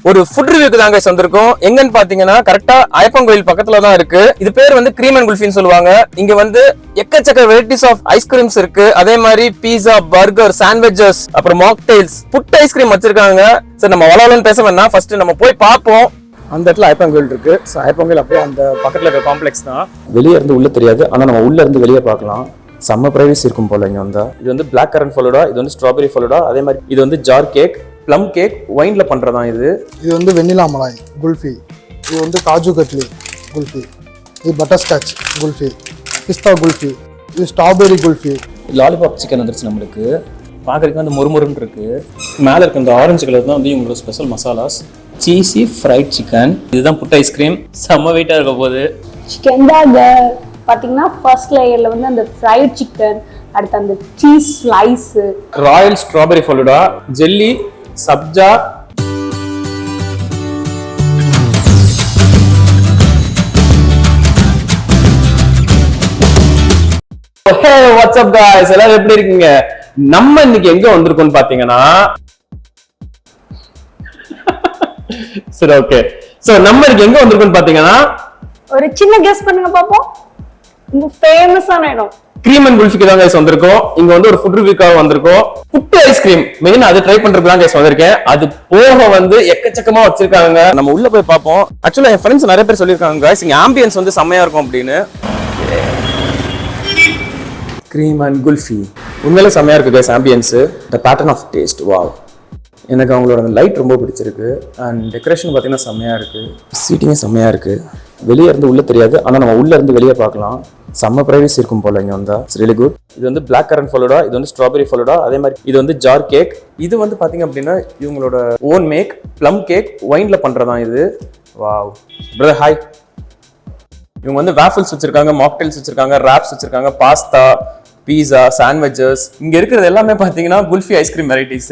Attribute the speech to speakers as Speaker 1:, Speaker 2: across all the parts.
Speaker 1: ஒரு ஃபுட் ரிவ்யூக்கு தாங்க வந்திருக்கோம். எங்கன்னு பாத்தீங்கன்னா கரெக்டா ஐயப்பன்கோயில் பக்கத்துல தான் இருக்கு. இது பேர் வந்து கிரீம் அண்ட் குல்ஃபின்னு சொல்லுவாங்க. இங்க வந்து எக்கச்சக்க வெரைட்டிஸ் ஆஃப் ஐஸ்கிரீம்ஸ் இருக்கு. அதே மாதிரி பீஸா, பர்கர், சாண்ட்விச்சஸ், அப்புறம் மாக்டெயில்ஸ், புட் ஐஸ்கிரீம் வச்சிருக்காங்க. சரி, நம்ம வளவலன்னு பேச வேணாம், ஃபர்ஸ்ட் நம்ம போய் பார்ப்போம். அந்த இடத்துல ஐயப்பன்கோயில் இருக்கு. ஐயப்பன்கோயில் அப்படியே அந்த பக்கத்துல இருக்க காம்ப்ளெக்ஸ் தான். வெளியே இருந்து உள்ள தெரியாது, ஆனா நம்ம உள்ள இருந்து வெளியே பார்க்கலாம். செம்ம பிரைவசி இருக்கும் போல இங்க வந்தா. இது வந்து பிளாக் கரண்ட் ஃபலூடா, இது வந்து ஸ்ட்ராபெரி ஃபலூடா, அதே மாதிரி இது வந்து ஜார் கேக், ப்ளம் கேக், ஒயின்ல பண்றதா இது.
Speaker 2: இது வந்து வெண்ணிலா மலாய் குல்ஃபி, இது வந்து காஜு கட்லி குல்ஃபி, இது பட்டர் ஸ்காட்ச் குல்ஃபி, பிஸ்தா குல்ஃபி, இது ஸ்ட்ராபெரி குல்ஃபி.
Speaker 3: லாலிபாப் சிக்கன் வந்துருச்சு நம்மளுக்கு. பார்க்குறதுக்கு வந்து முறுமுறுன்னு இருக்கு. மேலே இருக்க இந்த ஆரஞ்சு கலர் தான் வந்து இவங்களோட ஸ்பெஷல் மசாலாஸ். சீஸி ஃப்ரைட் சிக்கன், இதுதான் புட் ஐஸ்கிரீம். செம்ம வெயிட்டாக இருக்க போகுது.
Speaker 4: சிக்கன் தான் பார்த்தீங்கன்னா ஃபர்ஸ்ட் லேயரில் வந்து அந்த ஃப்ரைட் சிக்கன், அடுத்து அந்த cheese slice,
Speaker 1: royal strawberry falooda, jelly, sabja, what's up guys, எல்லாரும் எப்படி இருக்கீங்க? நம்ம இன்னைக்கு எங்க வந்திருக்கோம்னு பாத்தீங்கன்னா, சரி ஓகே, சோ நம்ம இன்னைக்கு எங்க வந்திருக்கோம்னு பாத்தீங்கன்னா,
Speaker 4: ஒரு சின்ன கெஸ் பண்ணுங்க பாப்போம். ரொம்ப ஃபேமஸான இடம்
Speaker 1: கிரீம் அண்ட் குல்ஃபிக்கு தான் गाइस வந்திருக்கோம். இங்க வந்து ஒரு ஃபுட் ரிவ்யூக்காக வந்திருக்கோம். புட் ஐஸ்கிரீம் மெயினா அது ட்ரை பண்றதுக்கு தான் गाइस வந்திருக்கேன். அது போக வந்து எக்கச்சக்கமா வச்சிருக்காங்க. நம்ம உள்ள போய் பார்ப்போம். ஆக்சுவலா என் ஃப்ரெண்ட்ஸ் நிறைய பேர் சொல்லிருக்காங்க गाइस, இங்க ஆம்பியன்ஸ் வந்து செமையா இருக்கும் அப்படின்னு. கிரீம் அண்ட் குல்ஃபி உண்மையிலே செம்மையா இருக்கு guys. Ambience, the pattern of taste, wow. எனக்கு அவங்களோட அந்த லைட் ரொம்ப பிடிச்சிருக்கு. அண்ட் டெக்கரேஷன் பார்த்தீங்கன்னா செம்மையா இருக்கு. சீட்டிங்கே செம்மையா இருக்கு. வெளியே இருந்து உள்ள தெரியாது, ஆனால் நம்ம உள்ள இருந்து வெளியே பார்க்கலாம். செம்ம பிரைவசி இருக்கும் போல இங்க வந்தா. It's really good. இது வந்து பிளாக் கரண்ட் ஃபலூடா, இது வந்து ஸ்ட்ராபெரி ஃபலூடா, அதே மாதிரி இது வந்து ஜார் கேக். இது வந்து பாத்தீங்க அப்படின்னா இவங்களோட ஓன் மேக் ப்ளம் கேக், ஒயின்ல பண்றதா இது. Wow brother, hi. இவங்க வந்து வாஃபிள்ஸ் வச்சிருக்காங்க, மாக்டெயில்ஸ் வச்சிருக்காங்க, ராப்ஸ் வச்சிருக்காங்க, பாஸ்தா, பீஸா, சாண்ட்விச்சஸ். இங்க இருக்கிறது எல்லாமே பாத்தீங்கன்னா குல்ஃபி ஐஸ்கிரீம் வெரைட்டிஸ்.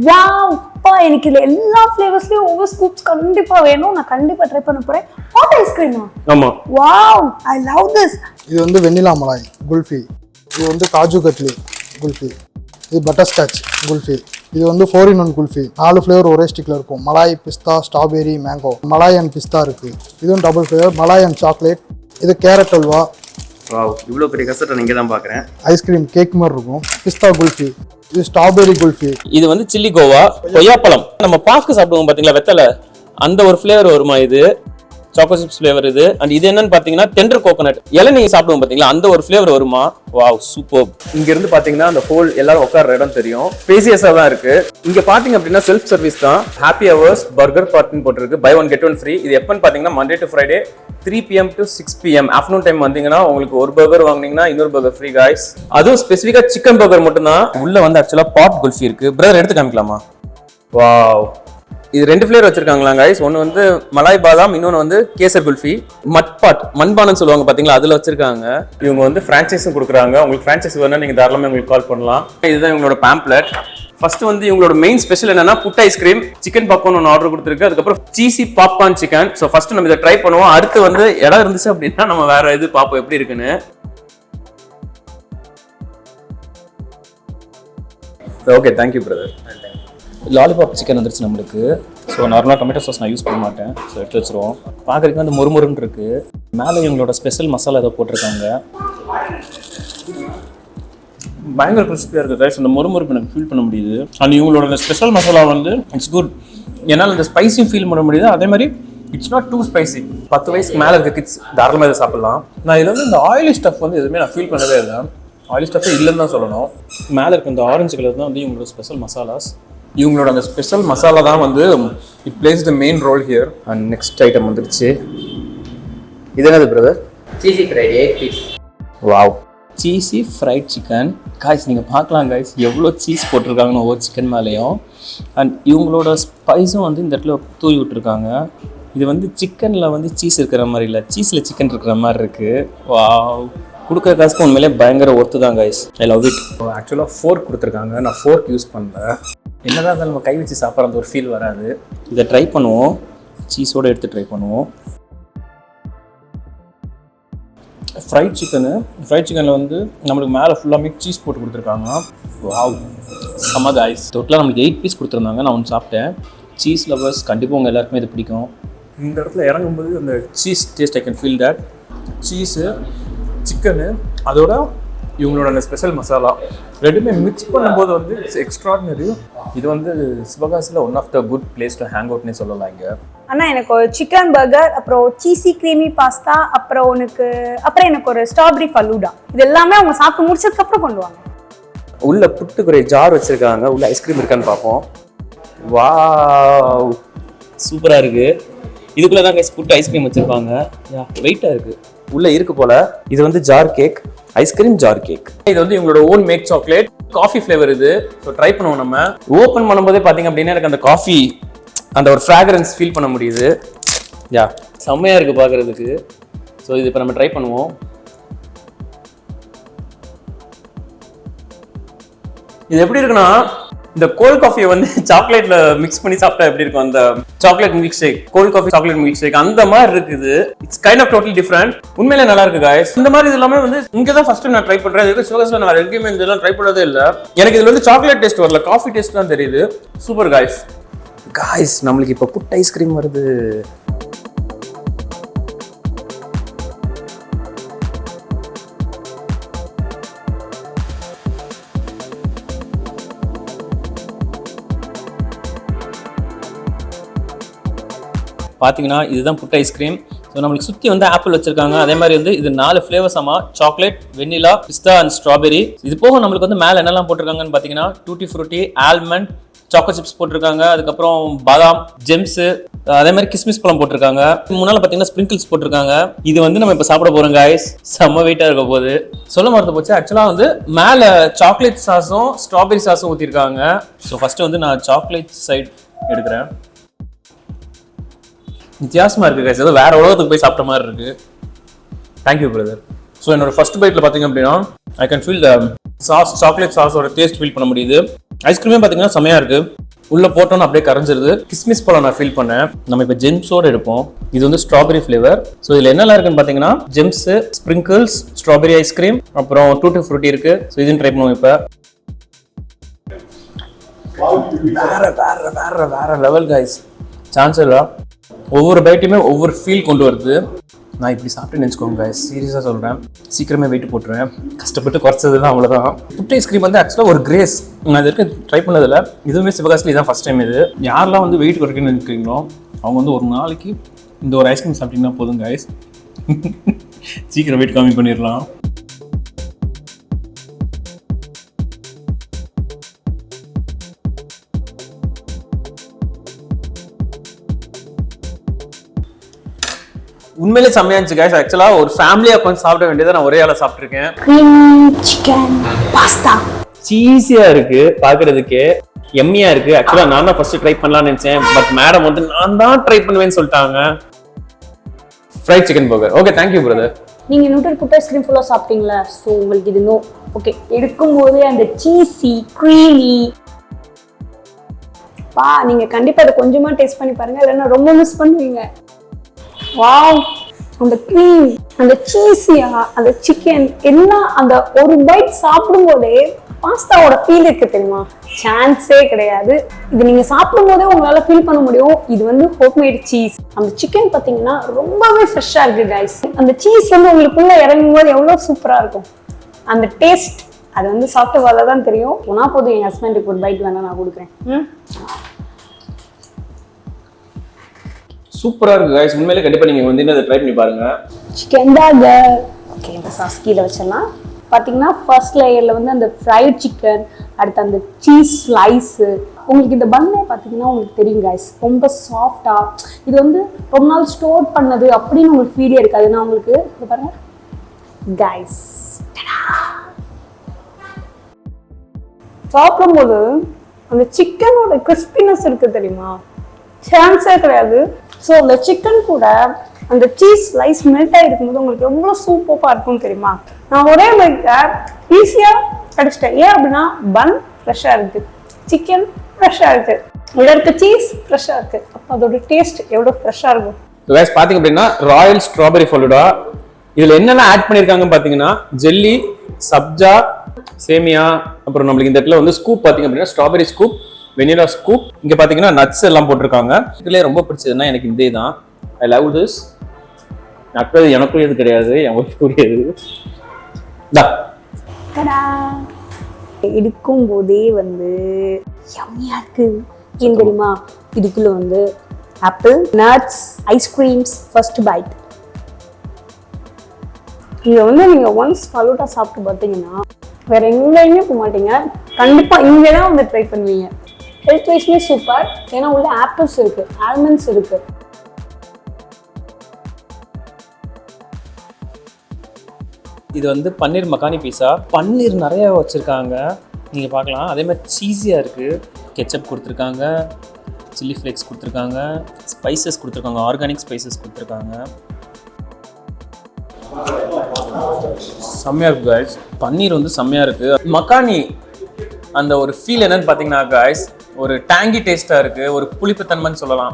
Speaker 4: வாவ் பா, எனக்கு இதுல எல்லா ஃப்ளேவர்ஸ்லயும் ஒவ்வொரு ஸ்கூப்ஸ் கண்டிப்பா வேணும். நான் கண்டிப்பா ட்ரை பண்ண போறேன். ஹாட் ஐஸ்கிரீமா?
Speaker 1: ஆமா.
Speaker 4: Wow, I love this.
Speaker 2: இது வந்து வெண்ணிலா மலாய் குல்ஃபி, இது வந்து காஜு கட்லி குல்ஃபி, இது பட்டர் ஸ்காட்ச் குல்ஃபி, இது வந்து 4-in-1 குல்ஃபி. 4 ஃப்ளேவர் ஒரே ஸ்டிக்ல இருக்கும். Malai, pista, strawberry, mango. Malai and pista இருக்கு. இதுவும் double flavour, malai and chocolate. இது கேரட் அல்வா.
Speaker 1: வாவ், இவ்ளோ பெரிய கசட்டை நீங்க தான் பாக்குறேன்.
Speaker 2: ஐஸ்கிரீம் கேக் மாதிரி இருக்கும். பிஸ்தா குல்ஃபி, இது ஸ்ட்ராபெரி குல்ஃபி.
Speaker 3: இது வந்து சில்லி கோவா, கொய்யாப்பழம். நம்ம பாக்கு சாப்பிடுவோம் பாத்தீங்களா, வெத்தலை, அந்த ஒரு ஃபிளேவர் வருமா இது. சாக்கோ சிப்ஸ் ஃபிளேவர் இது. அண்ட் இது என்னன்னு பாத்தீங்கன்னா டெண்டர் கோகனட், இளநீர் சாப்பிடுவோம் பாத்தீங்களா, அந்த ஒரு ஃபிளேவர் வருமா. Wow, super.
Speaker 1: இங்க இருந்து பாத்தீங்கன்னா அந்த ஹோல் எல்லாரும் உட்கார்ற இடம் தெரியும். ஸ்பேசியஸா தான் இருக்கு. இங்க பாத்தீங்க அப்படின்னா செல்ஃப் சர்வீஸ் தான். ஹாப்பி ஹவர்ஸ் பர்கர் பார்ட்னு போட்டுருக்கு. Buy 1 get 1 free. இது எப்பன்னு பாத்தீங்கன்னா Monday to Friday 3 PM to 6 PM afternoon time வந்தீங்கன்னா உங்களுக்கு ஒரு பர்கர் வாங்குனீங்கன்னா இன்னொரு பர்கர் ஃப்ரீ गाइस. அதுவும் ஸ்பெசிஃபிக்கா சிக்கன் பர்கர் மட்டும் தான். உள்ள வந்து ஆக்சுவலா பாட் குல்ஃபி இருக்கு. பிரதர் எடுத்து காமிக்கலாமா? வாவ், இது 2 ஃபிளேவர் வச்சிருக்காங்களா गाइस. ஒன்னு வந்து மலாய் பாதாம், இன்னொன்னு வந்து கேசர் குல்ஃபி. மட்பாட், மண்பானம்னு சொல்லுவாங்க பாத்தீங்களா, அதுல வச்சிருக்காங்க. இவங்க வந்து பிரான்ச்சைஸும் கொடுக்குறாங்க. உங்களுக்கு பிரான்ச்சைஸ் வேணும்னா நீங்க தாராளமா உங்களுக்கு கால் பண்ணலாம். இதுதான் இவங்களோட பேம்ப்ளெட். ஃபர்ஸ்ட் வந்து இவங்களோட மெயின் ஸ்பெஷல் என்னன்னா புட் ஐஸ்கிரீம், சிக்கன் பாப்கார்ன் ஒன்று ஆர்டர் கொடுத்துருக்கு. அதுக்கப்புறம் சீசி பாப்கார்ன் சிக்கன். ஸோ ஃபர்ஸ்ட் நம்ம இதை ட்ரை பண்ணுவோம். அடுத்து வந்து இடம் இருந்துச்சு அப்படின்னா நம்ம வேற இது பார்ப்போம் எப்படி இருக்குன்னு. Okay, thank you brother.
Speaker 3: Lollipop chicken வந்துருச்சு நம்மளுக்கு. ஸோ நார்மலாக டொமேட்டோ சாஸ் நான் யூஸ் பண்ண மாட்டேன். ஸோ எடுத்து வச்சிருவோம். பார்க்குறதுக்கு வந்து முறுமுறுன்னு இருக்கு. மேலே இவங்களோட ஸ்பெஷல் மசாலா ஏதோ போட்டிருக்காங்க. பயங்கர கிறிஸ்பியாக இருக்குது ரைஸ். அந்த முறுமுறுப்பு எனக்கு ஃபீல் பண்ண முடியுது. அண்ட் இவங்களோட ஸ்பெஷல் மசாலா வந்து இட்ஸ் குட். என்னால் அந்த ஸ்பைஸியும் ஃபீல் பண்ண முடியுது. அதே மாதிரி இட்ஸ் நாட் டூ ஸ்பைசி. 10 வயசுக்கு மேலே இருக்க கிட்ஸ் தாராளமாக இதை சாப்பிடலாம். நான் இதில் வந்து இந்த ஆயிலி ஸ்டஃப் வந்து எதுவுமே நான் ஃபீல் பண்ணவே இல்லை. ஆயிலி ஸ்டஃப்பே இல்லைன்னு தான் சொல்லணும். மேலே இருக்க இந்த ஆரஞ்சு கலர் தான் வந்து இவங்களோட ஸ்பெஷல் மசாலாஸ்.
Speaker 1: இவங்களோட அந்த ஸ்பெஷல் மசாலா தான் வந்து it plays the main role here. And next item வந்துருச்சு. இது என்னது brother?
Speaker 5: Cheesy fried egg piece.
Speaker 1: Wow,
Speaker 3: cheesy fried chicken. Guys நீங்கள் பார்க்கலாம் காய்ஸ், எவ்வளோ சீஸ் போட்டிருக்காங்கன்னு ஒவ்வொரு சிக்கன் மேலேயும். அண்ட் இவங்களோட ஸ்பைஸும் வந்து இந்த இடத்துல தூவி விட்டுருக்காங்க. இது வந்து சிக்கனில் வந்து சீஸ் இருக்கிற மாதிரி இல்லை, சீஸில் சிக்கன் இருக்கிற மாதிரி இருக்குது. வாவ், கொடுக்குற காசுக்கு உண்மையிலே பயங்கர ஒர்த்து தான் காய்ஸ். I love it.
Speaker 1: ஆக்சுவலாக ஃபோர்க் கொடுத்துருக்காங்க. நான் ஃபோர்க் யூஸ் பண்ணல. என்னதான் இருந்தாலும் நம்ம கை வச்சு சாப்பிட்ற அந்த ஒரு ஃபீல் வராது.
Speaker 3: இதை ட்ரை பண்ணுவோம். சீஸோடு எடுத்து ட்ரை பண்ணுவோம். ஃப்ரைட் சிக்கனில் வந்து நம்மளுக்கு மேலே ஃபுல்லாமே சீஸ் போட்டு கொடுத்துருக்காங்க. வாவ், செம்ம காய்ஸ். டோட்டலாக நம்மளுக்கு 8 பீஸ் கொடுத்துருந்தாங்க. நான் ஒன்று சாப்பிட்டேன். சீஸ் லவர்ஸ் கண்டிப்பாக உங்கள் எல்லாருக்குமே இது பிடிக்கும். இந்த இடத்துல இறங்கும்போது அந்த cheese taste I can feel that. Cheese, chicken, அதோட இவங்களோட அந்த ஸ்பெஷல் மசாலா ரெண்டுமே மிக்ஸ் பண்ணும்போது வந்து இட்ஸ் எக்ஸ்ட்ராடினரி. இது வந்து சிவகாசியில் one of the good place to hang அவுட்னே சொல்லலாம் இங்கே.
Speaker 4: அண்ணா எனக்கு ஒரு சிக்கன் பர்கர், அப்புறம் சீசி கிரீமி பாஸ்தா, அப்புறம் எனக்கு ஒரு ஸ்ட்ராபெரி ஃபலூடா. இது எல்லாமே அவங்க சாப்பிட்டு முடிச்சதுக்கு அப்புறம் கொண்டு வாங்க.
Speaker 1: உள்ள புட்டுக்குரிய ஜார் வச்சிருக்காங்க. உள்ள ஐஸ்கிரீம் இருக்கான்னு பார்ப்போம். வாவ்,
Speaker 3: சூப்பராக இருக்குது. இதுக்குள்ளே தான் கைஸ் புட்டு ஐஸ்கிரீம் வச்சுருப்பாங்க. வெயிட்டாக இருக்குது.
Speaker 1: உள்ள இருக்கு போல. இது வந்து jar cake, ice cream jar cake.
Speaker 3: இது வந்து இவங்களோட own make chocolate coffee flavour இது. ஸோ ட்ரை பண்ணுவோம். நம்ம
Speaker 1: ஓப்பன் பண்ணும்போதே பார்த்தீங்க அப்படின்னா எனக்கு அந்த காஃபி அந்த ஒரு ஃப்ராக்ரன்ஸ் ஃபீல் பண்ண முடியுது.
Speaker 3: செம்மையாக இருக்குது பார்க்குறதுக்கு. ஸோ இது இப்போ நம்ம ட்ரை பண்ணுவோம்.
Speaker 1: இது எப்படி இருக்குன்னா, இந்த கோல்ட் காஃபியை வந்து சாக்லேட்ல மிக்ஸ் பண்ணி சாப்பிட்டா எப்படி இருக்கும், அந்த chocolate milkshake, cold coffee chocolate milkshake அந்த மாதிரி இருக்குது. It's kind of totally different. உண்மையிலே நல்லா இருக்கு guys. இந்த மாதிரி இது எல்லாமே வந்து இங்க தான் ஃபர்ஸ்ட் நான் ட்ரை பண்றேன். இதுக்கு சிவகாசியில் நான் எங்கேயுமே இதெல்லாம் ட்ரை பண்ணதே இல்லை. எனக்கு இதுல வந்து சாக்லேட் டேஸ்ட் வரல, காஃபி டேஸ்ட் தான் தெரியுது. Super guys. நம்மளுக்கு இப்போ புட் ஐஸ்கிரீம் வருது.
Speaker 3: பார்த்தீங்கன்னா இதுதான் புட் ஐஸ்கிரீம். ஸோ நம்மளுக்கு சுற்றி வந்து ஆப்பிள் வச்சிருக்காங்க. அதே மாதிரி வந்து இது 4 flavours chocolate, vanilla, pista and strawberry. இது போக நம்மளுக்கு வந்து மேலே என்னெல்லாம் போட்டிருக்காங்கன்னு பார்த்தீங்கன்னா tutti frutti, almond, choco chips போட்டிருக்காங்க. அதுக்கப்புறம் பாதாம், ஜெம்ஸு, அதே மாதிரி கிஸ்மிஸ் பழம் போட்டிருக்காங்க. முன்னால் பார்த்தீங்கன்னா ஸ்ப்ரிங்கிள்ஸ் போட்டிருக்காங்க. இது வந்து நம்ம இப்போ சாப்பிட போகிறோம் guys. செம்ம வெயிட்டாக இருக்க போகுது. சொல்ல மறந்து போச்சு. ஆக்சுவலாக வந்து மேலே சாக்லேட் சாஸும் ஸ்ட்ராபெரி சாஸும் ஊற்றிருக்காங்க. ஸோ ஃபஸ்ட்டு வந்து நான் சாக்லேட் சைட் எடுக்கிறேன். வித்தியாசமாக இருக்குது guys. ஏதோ வேற உலகத்துக்கு போய் சாப்பிட்ட மாதிரி இருக்குது. Thank you brother. ஸோ என்னோட ஃபர்ஸ்ட் பைட்டில் பார்த்தீங்க அப்படின்னா I can feel the sauce, chocolate சாஸோட டேஸ்ட் ஃபீல் பண்ண முடியுது. ஐஸ்கிரீமே பார்த்தீங்கன்னா செமையாக இருக்குது. உள்ளே போட்டோன்னு அப்படியே கரைஞ்சிருது. கிஸ்மிஸ் பழம் நான் ஃபீல் பண்ணேன். நம்ம இப்போ ஜெம்ஸோடு எடுப்போம். இது வந்து ஸ்ட்ராபெரி ஃப்ளேவர். ஸோ இதில் என்னெல்லாம் இருக்குன்னு பார்த்தீங்கன்னா ஜெம்ஸு, ஸ்ப்ரிங்கிள்ஸ், ஸ்ட்ராபெரி ஐஸ்கிரீம், அப்புறம் டூட்டி ஃப்ரூட்டி இருக்குது. ஸோ இதுன்னு ட்ரை பண்ணுவோம் இப்போ. வேற லெவல் guys. சான்ஸ் இல்லை. ஒவ்வொரு பைட்டுமே ஒவ்வொரு ஃபீல் கொண்டு வருது. நான் இப்படி சாப்பிட்டு நினச்சிக்கோங்க guys. சீரியஸாக சொல்கிறேன். சீக்கிரமே வெயிட் போட்டுருவேன். கஷ்டப்பட்டு குறைச்சதுலாம் அவ்வளோதான். புட் ஐஸ்கிரீம் வந்து ஆக்சுவலாக ஒரு கிரேஸ். நான் இது வரைக்கும் ட்ரை பண்ணதில்லை. இதுவுமே சிவகாசியில் இதான் ஃபஸ்ட் டைம். இது யாரெல்லாம் வந்து வெயிட் குறைக்கணும்னு நினைக்கிறீங்களோ அவங்க வந்து ஒரு நாளைக்கு இந்த ஒரு ஐஸ்கிரீம் சாப்பிட்டீங்கன்னா போதும் guys. சீக்கிரம் வெயிட் கம்மி பண்ணிடலாம்.
Speaker 1: உண்மையிலே செம்மையா இருந்துச்சு guys. ஆக்சுவலா ஒரு ஃபேமிலியா உட்காந்து சாப்பிட வேண்டியதை நான் ஒரே ஆளா சாப்பிட்டுருக்கேன்.
Speaker 4: சிக்கன் பாஸ்தா
Speaker 1: சீஸியா இருக்கு, பாக்குறதுக்கே எம்மியா இருக்கு. ஆக்சுவலா நான் தான் ஃபர்ஸ்ட் ட்ரை பண்ணலாம்னு நினைச்சேன். பட் மேடம் வந்து நான் தான் ட்ரை பண்ணுவேன்னு சொல்லிட்டாங்க. Fried chicken burger. Okay, thank you brother.
Speaker 4: நீங்க நூட்டல் புட் ஐஸ்கிரீம் ஃபுல்லா சாப்பிட்டீங்களா? ஸோ உங்களுக்கு இது ஓகே. எடுக்கும்போது அந்த சீஸி க்ரீமி நீங்க கண்டிப்பா அதை கொஞ்சமா டேஸ்ட் பண்ணி பாருங்க, இல்லைன்னா ரொம்ப மிஸ் பண்ணுவீங்க. வாவ், அந்த க்ரீம், அந்த சீஸியா, அந்த சிக்கன் எல்லாம் அந்த ஒரு பைட் சாப்பிடும் போதே பாஸ்தாவோட ஃபீல் இருக்கு தெரியுமா? சான்ஸே கிடையாது. இது நீங்க சாப்பிடும் போதே உங்களால ஃபீல் பண்ண முடியும். இது வந்து ஹோம்மேட் சீஸ். அந்த சிக்கன் பாத்தீங்கன்னா ரொம்பவே ஃப்ரெஷ்ஷா இருக்கு guys. அந்த சீஸ் வந்து உங்களுக்குள்ள இறங்கும் போது எவ்வளவு சூப்பரா இருக்கும். அந்த டேஸ்ட் அது வந்து சாப்பிட்டு வரதான் தெரியும். ஒன்னா போதும், என் ஹஸ்பண்டுக்கு ஒரு பைட் வேணா நான் கொடுக்குறேன்.
Speaker 1: சூப்பரா இருக்கு guys. உண்மையிலே கண்டிப்பா நீங்க வந்து இதை ட்ரை பண்ணி பாருங்க.
Speaker 4: Chicken burger. ஓகே, இந்த சாஸ் கீழே வச்சிடலாம். பார்த்தீங்கன்னா ஃபர்ஸ்ட் லேயரில் வந்து அந்த ஃப்ரைட் சிக்கன், அடுத்து அந்த சீஸ் ஸ்லைஸு. உங்களுக்கு இந்த பன்னே பார்த்தீங்கன்னா உங்களுக்கு தெரியும் guys, ரொம்ப சாஃப்டாக. இது வந்து ரொம்ப நாள் ஸ்டோர் பண்ணது அப்படின்னு உங்களுக்கு ஃபீலே இருக்காது. நான் உங்களுக்கு இது பாருங்க guys, சாப்பிடும்போது அந்த சிக்கனோட கிறிஸ்பினஸ் இருக்கு தெரியுமா? சான்ஸே கிடையாது. ஸோ அந்த சிக்கன் கூட அந்த சீஸ் ஸ்லைஸ் மெல்ட் ஆகிருக்கும்போது உங்களுக்கு எவ்வளோ சூப்பராக இருக்கும் தெரியுமா? நான் ஒரே பைட்டை ஈஸியாக கிடைச்சிட்டேன். ஏன் அப்படின்னா பன் ஃப்ரெஷ்ஷாக இருக்குது, சிக்கன் ஃப்ரெஷ்ஷாக இருக்குது, இதில் இருக்க சீஸ் ஃப்ரெஷ்ஷாக இருக்குது. அப்போ அதோட டேஸ்ட் எவ்வளோ ஃப்ரெஷ்ஷாக இருக்கும்.
Speaker 1: guys பாத்தீங்க அப்படின்னா ராயல் ஸ்ட்ராபெரி ஃபலூடா. இதுல என்னெல்லாம் ஆட் பண்ணிருக்காங்கன்னு பாத்தீங்கன்னா ஜெல்லி, சப்ஜா, சேமியா, அப்புறம் நம்மளுக்கு இந்த இடத்துல வந்து ஸ்கூப் பாத்தீங்க அப்படின்னா ஸ்ட்ராபெரி ஸ்கூப்,
Speaker 3: வெனிலா ஸ்கூப். இங்க பாத்தீங்கன்னா நட்ஸ் எல்லாம் போட்டிருக்காங்க. இதுல ரொம்ப பிடிச்சதுன்னா எனக்கு இதே தான். I love this. நட்ஸ் எனக்கும் எது கிடையாது, என் ஒய்ஃப்க்குரியது.
Speaker 4: எடுக்கும் போதே வந்து யம்மியா இருக்கு. ஏன் தெரியுமா? இதுக்குள்ள வந்து apple, nuts, ice creams, first byte. இங்க வந்து நீங்க ஒன்ஸ் ஃபலூடா சாப்பிட்டு பார்த்தீங்கன்னா வேற எங்கேயுமே போக மாட்டீங்க. கண்டிப்பா இங்கே தான் வந்து ட்ரை பண்ணுவீங்க. ஹெல்த் வைஸ்மே சூப்பர். ஏன்னா உள்ள ஆப்பிள்ஸ் இருக்கு, ஆல்மண்ட்ஸ் இருக்கு.
Speaker 3: இது வந்து பன்னீர் மக்கானி பீஸா. பன்னீர் நிறைய வச்சிருக்காங்க, நீங்க பார்க்கலாம். அதே மாதிரி சீஸியா இருக்கு. கெச்சப் கொடுத்துருக்காங்க, சில்லி ஃப்ளேக்ஸ் கொடுத்துருக்காங்க, ஸ்பைசஸ் கொடுத்துருக்காங்க, ஆர்கானிக் ஸ்பைசஸ் கொடுத்துருக்காங்க. செம்மையா இருக்கு guys. பன்னீர் வந்து செம்மையா இருக்கு. மக்கானி அந்த ஒரு ஃபீல் என்னன்னு பார்த்தீங்கன்னா guys, ஒரு டேங்கி டேஸ்டா இருக்கு, ஒரு புளிப்புத்தன்மைன்னு சொல்லலாம்.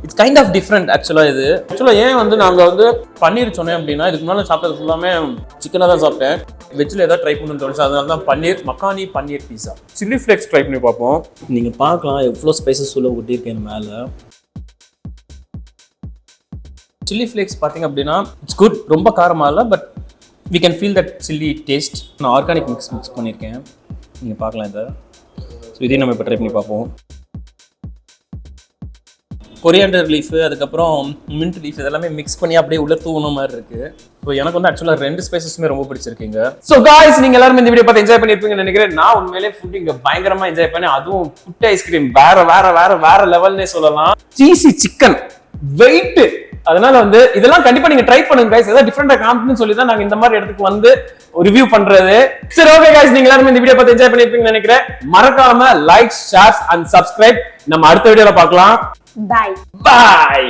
Speaker 3: இட்ஸ் கைண்ட் ஆஃப் டிஃப்ரெண்ட் ஆக்சுவலாக. இது ஆக்சுவலாக ஏன் வந்து நாங்கள் வந்து பன்னீர் சொன்னேன் அப்படின்னா, இதுக்கு முன்னாடி சாப்பிட்டது ஃபுல்லாமே சிக்கனாக தான் சாப்பிட்டேன். வெஜ்ஜில் ஏதாவது ட்ரை பண்ணணும்னு தோணுச்சு, அதனால தான் பன்னீர் மக்கானி பன்னீர் பீஸா. சில்லி ஃப்ளேக்ஸ் ட்ரை பண்ணி பார்ப்போம். நீங்கள் பார்க்கலாம் எவ்வளோ ஸ்பைசஸ் உள்ள ஒட்டியிருக்கேன் மேலே. சில்லி ஃப்ளேக்ஸ் பார்த்தீங்க அப்படின்னா இட்ஸ் குட். ரொம்ப காரமாக இல்லை, but we can feel that chili taste. நான் ஆர்கானிக் மிக்ஸ் பண்ணியிருக்கேன், நீங்கள் பார்க்கலாம் இதை. ஸோ இதையும் நம்ம இப்போ ட்ரை பண்ணி பார்ப்போம். கொரியாண்டர் லீஃபு, அதுக்கப்புறம் மின்ட் லீஃப், இதெல்லாமே மிக்ஸ் பண்ணி அப்படியே உள்ள தூவுன மாதிரி இருக்கு. ஸோ எனக்கு வந்து ஆக்சுவலாக 2 ஸ்பைசஸுமே ரொம்ப பிடிச்சிருக்கீங்க. ஸோ காய்ஸ், நீங்கள் எல்லாரும் இந்த வீடியோ பார்த்து என்ஜாய் பண்ணியிருப்பீங்கன்னு நினைக்கிறேன். நான் உண்மையிலே ஃபுட் இங்கே பயங்கரமாக என்ஜாய் பண்ணேன். அதுவும் புட்டு ஐஸ்கிரீம் வேற வேற வேற வேற லெவல்னே சொல்லலாம். Cheesy chicken wait. அதனால வந்து இதெல்லாம் கண்டிப்பா நீங்க ட்ரை பண்ணுங்க गाइस. ஏதாவது டிஃபரெண்டா காமிக்கணும்னு சொல்லி தான் நாங்க இந்த மாதிரி இடத்துக்கு வந்து ரிவ்யூ பண்றது. சரி ஓகே गाइस, நீங்க எல்லாரும் இந்த வீடியோ பார்த்து என்ஜாய் பண்ணிருப்பீங்கன்னு நினைக்கிறேன். மறக்காம லைக், ஷேர் அண்ட் சப்ஸ்கிரைப். நம்ம அடுத்த வீடியோல பார்க்கலாம்.
Speaker 4: Bye
Speaker 3: by.